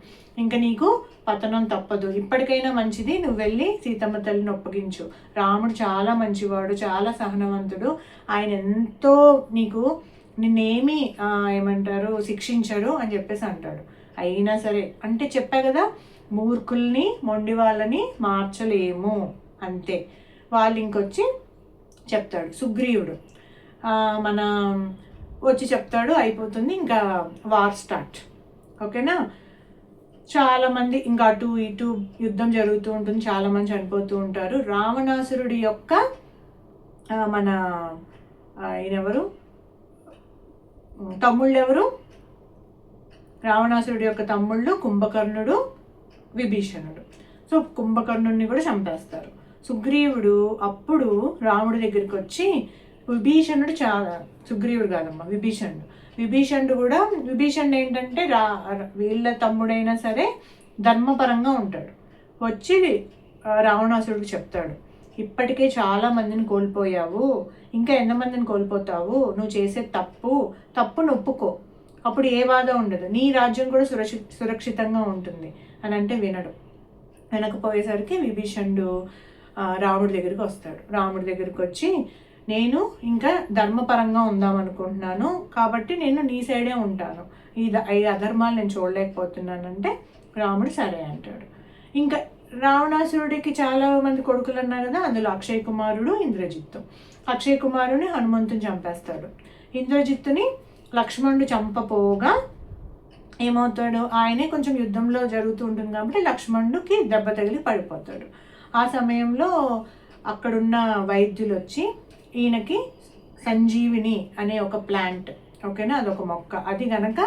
A: ఇంకా నీకు పతనం తప్పదు, ఇప్పటికైనా మంచిది నువ్వు వెళ్ళి సీతమ్మ తల్లిని ఒప్పగించు, రాముడు చాలా మంచివాడు, చాలా సహనవంతుడు, ఆయన ఎంతో నిన్నేమి ఏమంటారు శిక్షించడు అని చెప్పేసి అంటాడు. అయినా సరే అంటే చెప్పా కదా, మూర్ఖుల్ని మొండి వాళ్ళని మార్చలేము అంతే. వాళ్ళు ఇంకొచ్చి చెప్తాడు, సుగ్రీవుడు మన వచ్చి చెప్తాడు, అయిపోతుంది ఇంకా వార్ స్టార్ట్, ఓకేనా. చాలామంది ఇంకా అటు ఇటు యుద్ధం జరుగుతూ ఉంటుంది, చాలామంది చనిపోతూ ఉంటారు. రావణాసురుడి యొక్క మన ఈయనెవరు తమ్ముళ్ళు ఎవరు, రావణాసురుడి యొక్క తమ్ముళ్ళు కుంభకర్ణుడు విభీషణుడు. సో కుంభకర్ణుడిని కూడా చంపేస్తారు. సుగ్రీవుడు అప్పుడు రాముడి దగ్గరికి వచ్చి విభీషణుడు చాలా సుగ్రీవుడు కాదమ్మా విభీషణుడు కూడా విభీషణుడు ఏంటంటే వీళ్ళ తమ్ముడైనా సరే ధర్మపరంగా ఉంటాడు. వచ్చి రావణాసురుడికి చెప్తాడు, ఇప్పటికే చాలా మందిని కోల్పోయావు, ఇంకా ఎంతమందిని కోల్పోతావు, నువ్వు చేసే తప్పును ఒప్పుకో, అప్పుడు ఏ బాధ ఉండదు, నీ రాజ్యం కూడా సురక్షితంగా ఉంటుంది అని అంటే వినకపోయేసరికి విభీషణుడు రాముడి దగ్గరికి వస్తాడు. రాముడి దగ్గరికి వచ్చి నేను ఇంకా ధర్మపరంగా ఉందామనుకుంటున్నాను, కాబట్టి నేను నీ సైడే ఉంటాను, ఈ అధర్మాలు నేను చూడలేకపోతున్నానంటే రాముడు సరే అంటాడు. ఇంకా రావణాసురుడికి చాలా మంది కొడుకులు అన్నారు కదా, అందులో అక్షయ్ కుమారుడు ఇంద్రజిత్తు. అక్షయ్ కుమారుని హనుమంతుని చంపేస్తాడు. ఇంద్రజిత్తుని లక్ష్మణుడు చంపపోగా ఏమవుతాడు, ఆయనే కొంచెం యుద్ధంలో జరుగుతూ ఉంటుంది కాబట్టి లక్ష్మణుడికి దెబ్బ తగిలి పడిపోతాడు. ఆ సమయంలో అక్కడున్న వైద్యులు వచ్చి ఈయనకి సంజీవిని అనే ఒక ప్లాంట్, ఓకేనా, అదొక మొక్క, అది గనక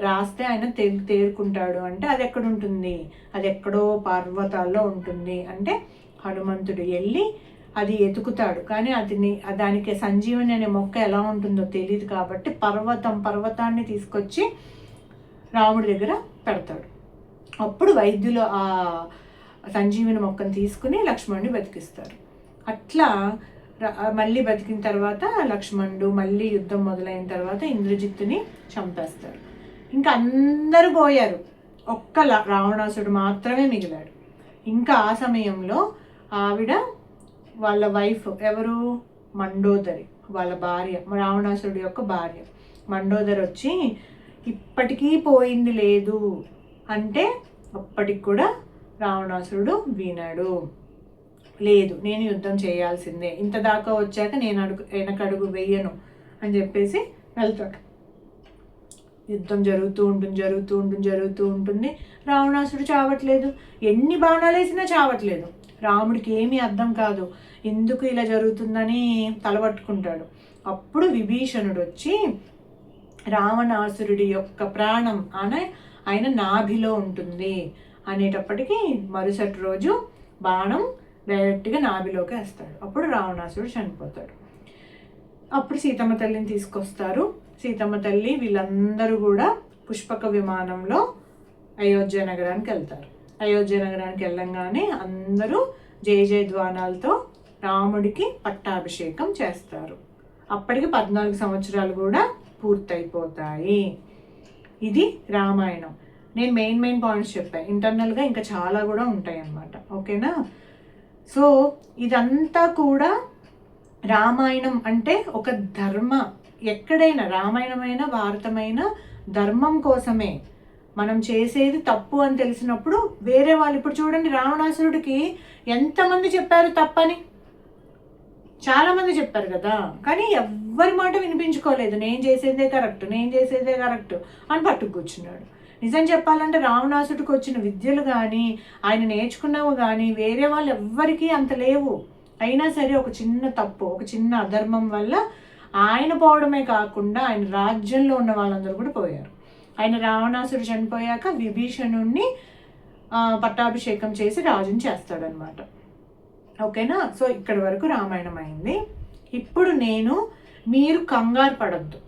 A: రాస్తే ఆయన తేరుకుంటాడు అంటే అది ఎక్కడ ఉంటుంది, అది ఎక్కడో పర్వతాల్లో ఉంటుంది అంటే హనుమంతుడు వెళ్ళి అది ఎతుకుతాడు. కానీ దానికి సంజీవని అనే మొక్క ఎలా ఉంటుందో తెలియదు కాబట్టి పర్వతాన్ని తీసుకొచ్చి రాముడి దగ్గర పెడతాడు. అప్పుడు వైద్యులు ఆ సంజీవిని మొక్కను తీసుకుని లక్ష్మణుడిని బతికిస్తారు. అట్లా మళ్ళీ బతికిన తర్వాత లక్ష్మణుడు మళ్ళీ యుద్ధం మొదలైన తర్వాత ఇంద్రజిత్తుని చంపేస్తాడు. ఇంకా అందరూ పోయారు, ఒక్క రావణాసుడు మాత్రమే మిగిలాడు. ఇంకా ఆ సమయంలో ఆవిడ వాళ్ళ వైఫ్ ఎవరు, మండోదరి, వాళ్ళ భార్య, రావణాసురుడి యొక్క భార్య మండోదరి వచ్చి ఇప్పటికీ పోయింది లేదు అంటే అప్పటికి కూడా రావణాసురుడు వినడు, లేదు నేను యుద్ధం చేయాల్సిందే, ఇంత దాకా వచ్చాక నేను వెనకడుగు వెయ్యను అని చెప్పేసి వెళ్తాడు. యుద్ధం జరుగుతూ ఉంటుంది. రావణాసురుడు చావట్లేదు, ఎన్ని బాణాలు వేసినా చావట్లేదు. రాముడికి ఏమీ అర్థం కాదు, ఎందుకు ఇలా జరుగుతుందని తలపట్టుకుంటాడు. అప్పుడు విభీషణుడు వచ్చి రావణాసురుడి యొక్క ప్రాణం ఆయన నాభిలో ఉంటుంది అనేటప్పటికీ మరుసటి రోజు బాణం డైరెక్ట్గా నాభిలోకి వేస్తాడు. అప్పుడు రావణాసురుడు చనిపోతాడు. అప్పుడు సీతమ్మ తల్లిని తీసుకొస్తారు. సీతమ్మ తల్లి వీళ్ళందరూ కూడా పుష్పక విమానంలో అయోధ్య నగరానికి వెళ్తారు. అయోధ్య నగరానికి వెళ్ళంగానే అందరూ జయధ్వానాలతో రాముడికి పట్టాభిషేకం చేస్తారు. అప్పటికి 14 సంవత్సరాలు కూడా పూర్తయిపోతాయి. ఇది రామాయణం. నేను మెయిన్ పాయింట్స్ చెప్పాను, ఇంటర్నల్గా ఇంకా చాలా కూడా ఉంటాయి అన్నమాట, ఓకేనా. సో ఇదంతా కూడా రామాయణం అంటే ఒక ఎక్కడైనా రామాయణమైన భారతమైన ధర్మం కోసమే. మనం చేసేది తప్పు అని తెలిసినప్పుడు వేరే వాళ్ళు, ఇప్పుడు చూడండి రావణాసురుడికి ఎంతమంది చెప్పారు తప్పని, చాలామంది చెప్పారు కదా, కానీ ఎవ్వరి మాట వినిపించుకోలేదు, నేను చేసేదే కరెక్ట్ అని పట్టుకు కూర్చున్నాడు. నిజం చెప్పాలంటే రావణాసుడికి వచ్చిన విద్యలు కానీ ఆయన నేర్చుకున్నవి కానీ వేరే వాళ్ళు ఎవ్వరికీ అంత లేవు. అయినా సరే ఒక చిన్న తప్పు, ఒక చిన్న అధర్మం వల్ల ఆయన పోవడమే కాకుండా ఆయన రాజ్యంలో ఉన్న వాళ్ళందరూ కూడా పోయారు. ఆయన రావణాసుడు చనిపోయాక విభీషణుణ్ణి పట్టాభిషేకం చేసి రాజుని చేస్తాడనమాట, ఓకేనా. సో ఇక్కడి వరకు రామాయణం అయింది. ఇప్పుడు మీరు కంగారు పడద్దు,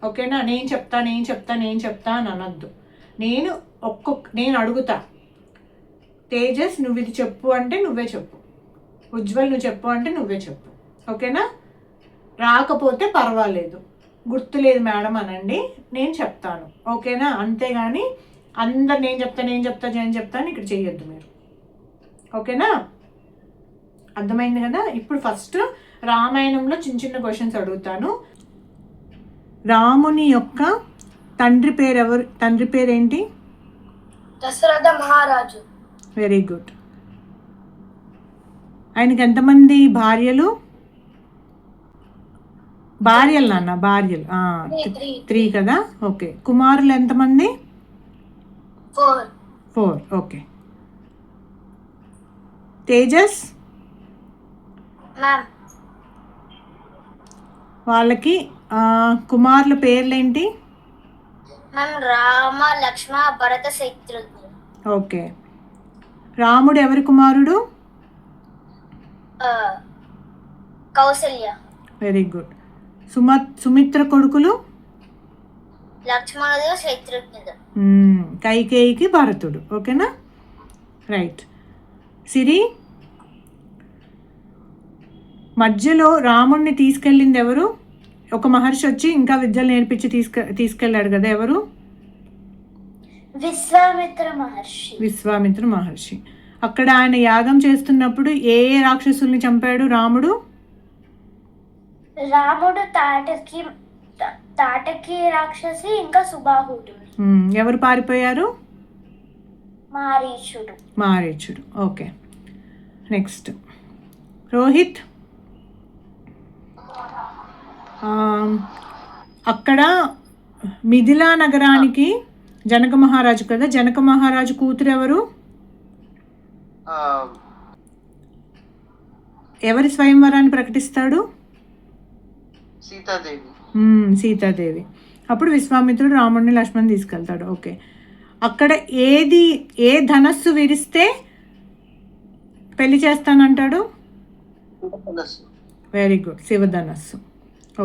A: ఓకేనా. నేను చెప్తా అని అనొద్దు. నేను అడుగుతా, తేజస్ నువ్వు ఇది చెప్పు అంటే నువ్వే చెప్పు, ఉజ్వల్ నువ్వు చెప్పు అంటే నువ్వే చెప్పు, ఓకేనా. రాకపోతే పర్వాలేదు, గుర్తులేదు మేడం అనండి, నేను చెప్తాను, ఓకేనా. అంతేగాని అందరు నేను చెప్తాను ఇక్కడ చెయ్యొద్దు మీరు, ఓకేనా. అర్థమైంది కదా. ఇప్పుడు ఫస్ట్ రామాయణంలో చిన్న క్వశ్చన్స్ అడుగుతాను. రాముని యొక్క తండ్రి పేరేంటి?
B: దశరథ మహారాజు.
A: Very good. ఆయనకి ఎంతమంది భార్యలు? నాన్న భార్యలు 3 కదా, ఓకే. కుమారులు ఎంతమంది? 4. ఓకే. తేజస్ వాళ్ళకి కుమారుల పేర్లేంటి?
B: రామ, లక్ష్మణ, భరత, శత్రుఘ్న.
A: ఓకే. రాముడు ఎవరి కుమారుడు?
B: కౌసల్య.
A: Very good. సుమిత్ర కొడుకులు?
B: లక్ష్మణుడు, శత్రుఘ్నుడు.
A: కైకేయికి భరతుడు. ఓకేనా, రైట్. సిరి, మధ్యలో రాముణ్ణి తీసుకెళ్ళింది ఎవరు? ఒక మహర్షి వచ్చి ఇంకా విద్యలు నేర్పించి తీసుకెళ్ళాడు కదా, ఎవరు? విశ్వామిత్ర మహర్షి. అక్కడ ఆయన యాగం చేస్తున్నప్పుడు ఏ ఏ రాక్షసుల్ని చంపాడు రాముడు?
C: తాటకి రాక్షసి, ఇంకా సుబాహుడు.
A: ఎవరు పారిపోయారు? మారీచుడు. Okay, next Rohit. అక్కడ మిథిలా నగరానికి జనక మహారాజు కదా, జనక మహారాజు కూతురు ఎవరు? ఎవరి స్వయంవరాన్ని ప్రకటిస్తాడు? సీతాదేవి. అప్పుడు విశ్వామిత్రుడు రాముడిని లక్ష్మణ్ తీసుకెళ్తాడు. ఓకే, అక్కడ ఏ ధనస్సు విరిస్తే పెళ్లి చేస్తానంటాడు? వెరీ గుడ్, శివధనస్సు.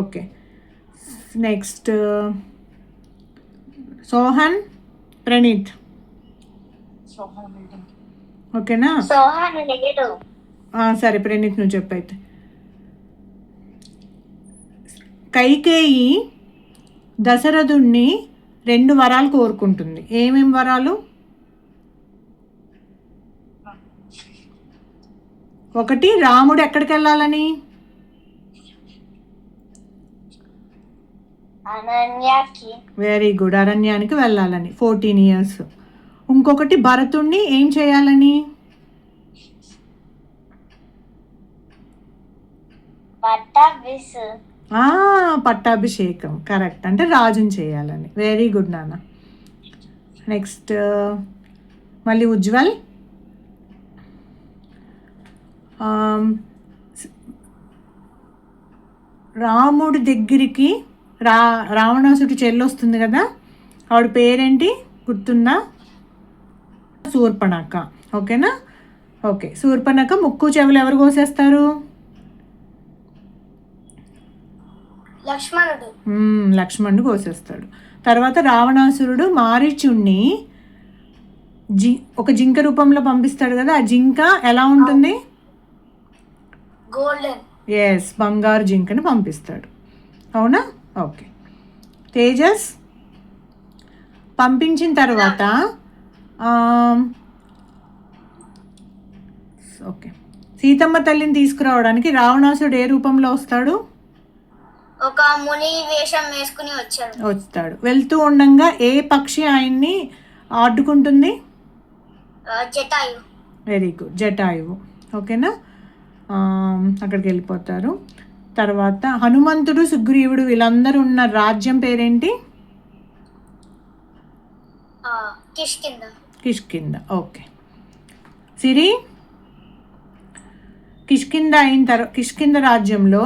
A: Okay, next Sohan, Praneeth. ఓకేనా, సరే ప్రణీత్ నువ్వు చెప్పైతే. కైకేయి దశరథుణ్ణి 2 వరాలు కోరుకుంటుంది. ఏమేం వరాలు? ఒకటి, రాముడు ఎక్కడికి వెళ్ళాలని? వెరీ గుడ్, అరణ్యానికి వెళ్ళాలని, 14 years. ఇంకొకటి, భరతుణ్ణి ఏం చేయాలని? పట్టాభిషేకం, కరెక్ట్, అంటే రాజుని చేయాలని. వెరీ గుడ్ నాన్న. నెక్స్ట్ మళ్ళీ ఉజ్వల్. రాముడి దగ్గరికి రావణాసుడి చెల్లి వస్తుంది కదా, ఆవిడ పేరేంటి గుర్తుందా? శూర్పణఖ. ఓకేనా, ఓకే. శూర్పణఖ ముక్కు చెవులు ఎవరు కోసేస్తారు? లక్ష్మణుడు కోసేస్తాడు. తర్వాత రావణాసురుడు మారీచుణ్ణి ఒక జింక రూపంలో పంపిస్తాడు కదా, ఆ జింక ఎలా ఉంటుంది?
B: గోల్డెన్.
A: ఎస్, బంగారు జింకని పంపిస్తాడు. అవునా, ఓకే. తేజస్, పంపించిన తర్వాత ఓకే, సీతమ్మ తల్లిని తీసుకురావడానికి రావణాసుడు ఏ రూపంలో వస్తాడు?
B: ఒక ముని వేషం వేసుకుని
A: వస్తాడు. వెళ్తూ ఉండంగా ఏ పక్షి ఆయన్ని అడ్డుకుంటుంది?
B: జటాయు.
A: వెరీ గుడ్, జటాయువు. ఓకేనా, అక్కడికి వెళ్ళిపోతారు. తర్వాత హనుమంతుడు, సుగ్రీవుడు వీళ్ళందరూ ఉన్న రాజ్యం పేరేంటి? కిష్కింద. ఓకే. సిరి, కిష్కింద రాజ్యంలో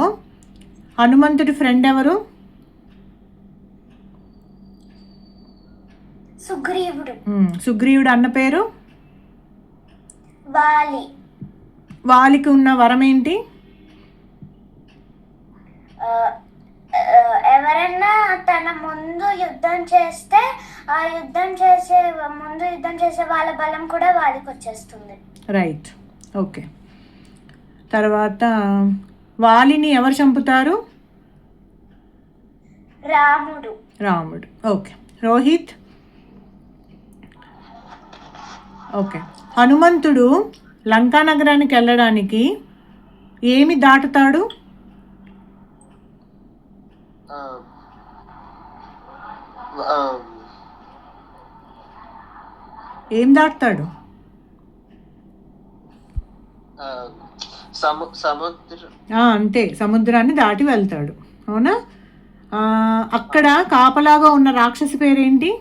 A: హనుమంతుడి ఫ్రెండ్ ఎవరు? సుగ్రీవుడు అన్న పేరు? వాలికి ఉన్న వరం ఏంటి?
C: ఎవరైనా తన ముందు యుద్ధం చేస్తే ఆ యుద్ధం చేసే వాళ్ళ బలం కూడా వాలికి వచ్చేస్తుంది.
A: Right, okay. తర్వాత వాలిని ఎవరు చంపుతారు? రాముడు. ఓకే. రోహిత్, ఓకే. హనుమంతుడు లంకా నగరానికి వెళ్ళడానికి ఏమి దాటుతాడు? ఏం దాటుతాడు? అంతే, సముద్రాన్ని దాటి వెళ్తాడు. అవునా? అక్కడ కాపలాగా ఉన్న రాక్షసి పేరేంటి?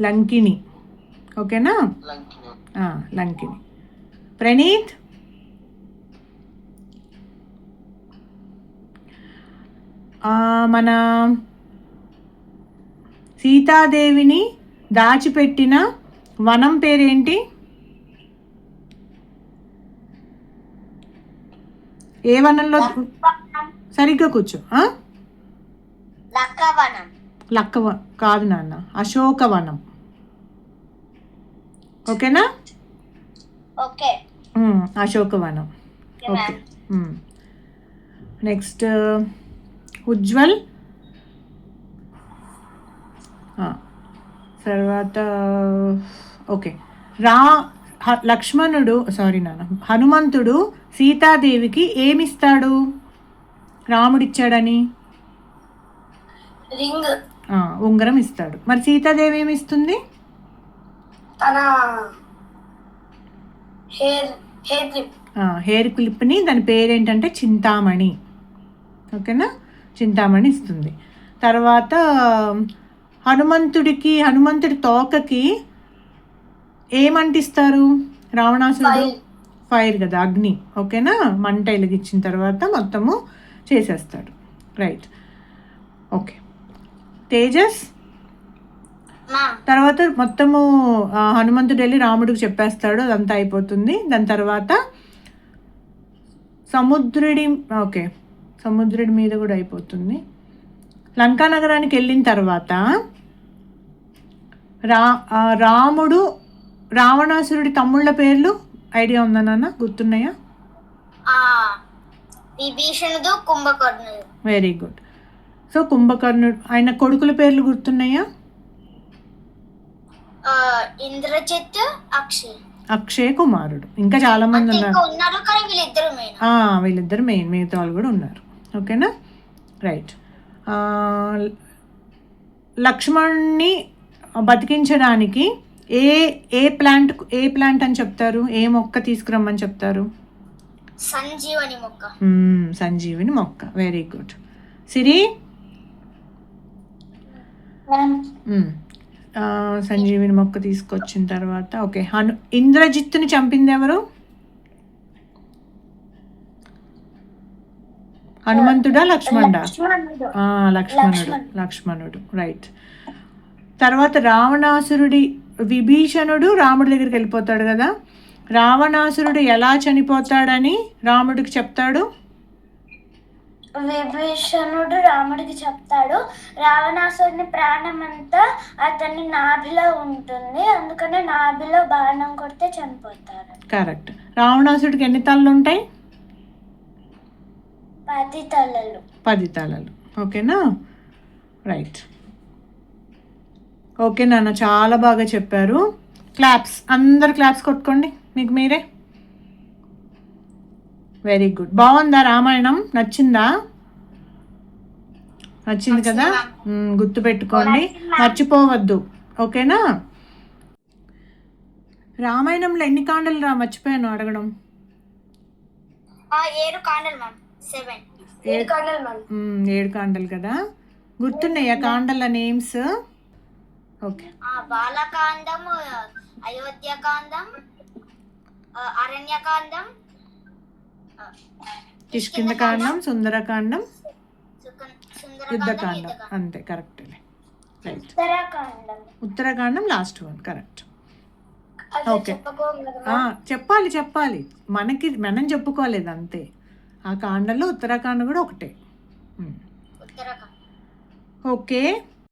A: లంకిని. ఓకేనా, లంకిని. ప్రణీత్, మన సీతాదేవిని దాచిపెట్టిన వనం పేరేంటి? ఏ వనంలో? సరిగ్గా కూర్చో.
B: లక్కవనం.
A: లక్కవ కాదు నాన్న, అశోకవనం. ఓకేనా?
B: ఓకే.
A: అశోకవనం. ఓకే. నెక్స్ట్ ఉజ్వల్. తర్వాత ఓకే. లక్ష్మణుడు సారీ నాన్న హనుమంతుడు సీతాదేవికి ఏమిస్తాడు? రాముడిచ్చాడని
B: రింగ్,
A: ఉంగరం ఇస్తాడు. మరి సీతాదేవి ఏమిస్తుంది?
B: తన హెయిర్ క్లిప్.
A: హెయిర్ క్లిప్ని, దాని పేరేంటంటే చింతామణి. ఓకేనా? చింతామణి ఇస్తుంది. తర్వాత హనుమంతుడి తోకకి ఏమంటిస్తారు రావణాసురుడు? ఫైర్ కదా, అగ్ని. ఓకేనా? మంట వెలిగించిన తర్వాత మొత్తము చేసేస్తాడు. రైట్. ఓకే. తేజస్. తర్వాత మొత్తము హనుమంతుడు వెళ్ళి రాముడికి చెప్పేస్తాడు, అదంతా అయిపోతుంది. దాని తర్వాత సముద్రుడి మీద కూడా అయిపోతుంది. లంకా నగరానికి వెళ్ళిన తర్వాత రాముడు రావణాసురుడి తమ్ముళ్ళ పేర్లు ఐడియా ఉందా నాన్న? గుర్తున్నాయా?
B: విభీషణుడు, కుంభకర్ణుడు.
A: Very good. సో కుంభకర్ణుడు, ఆయన కొడుకుల పేర్లు గుర్తున్నాయా?
B: ఇంద్రజిత్,
A: అక్షయ్ కుమారుడు. ఇంకా చాలా మంది ఉన్నారు. వీళ్ళిద్దరు మెయిన్, మిగతా వాళ్ళు కూడా ఉన్నారు. ఓకేనా? రైట్. లక్ష్మణ్ని బతికించడానికి ఏ ప్లాంట్ అని చెప్తారు? ఏ మొక్క తీసుకురమ్మని చెప్తారు? సంజీవని మొక్క. Very good. సిరి. సంజీవిని మొక్క తీసుకొచ్చిన తర్వాత ఓకే. ఇంద్రజిత్తుని చంపింది ఎవరు? హనుమంతుడా, లక్ష్మణుడా? లక్ష్మణుడు. రైట్. తర్వాత విభీషణుడు రాముడి దగ్గరికి వెళ్ళిపోతాడు కదా. రావణాసురుడు ఎలా చనిపోతాడని రాముడికి చెప్తాడు?
C: విభీషణుడు రాముడికి చెప్తాడు, రావణాసురుని ప్రాణం అంతా అతని నాభిలో ఉంటుంది, అందుకనే నాభిలో బాణం కొడితే చనిపోతాడు.
A: కరెక్ట్. రావణాసుడికి ఎన్ని తలలు ఉంటాయి?
C: 10 తలలు.
A: 10 తలలు. ఓకేనా? రైట్. ఓకే నాన్న, చాలా బాగా చెప్పారు. క్లాప్స్, అందరు క్లాప్స్ కొట్టుకోండి మీకు మీరే. Very good. బాగుందా రామాయణం? నచ్చిందా? నచ్చింది కదా? గుర్తుపెట్టుకోండి, మర్చిపోవద్దు. ఓకేనా? రామాయణంలో ఎన్ని కాండలు మర్చిపోయాను అడగడం.
B: 7 కాండలు మ్యామ్. 7 కాండలు మ్యామ్.
A: 7 కాండలు కదా. గుర్తున్నాయా కాండల నేమ్స్? ఓకే.
B: బాలకాండం, అయోధ్యకాండం, అరణ్యకాండం,
A: కిష్కింధకాండం, సుందరకాండం, యుద్ధకాండం. అంతే, కరెక్ట్. రైట్. ఉత్తరాకాండం లాస్ట్ వన్. కరెక్ట్. ఓకే. చెప్పాలి. మనం చెప్పుకోలేదు అంతే. ఆ కాండంలో ఉత్తరాకాండం కూడా ఒకటే. ఓకే.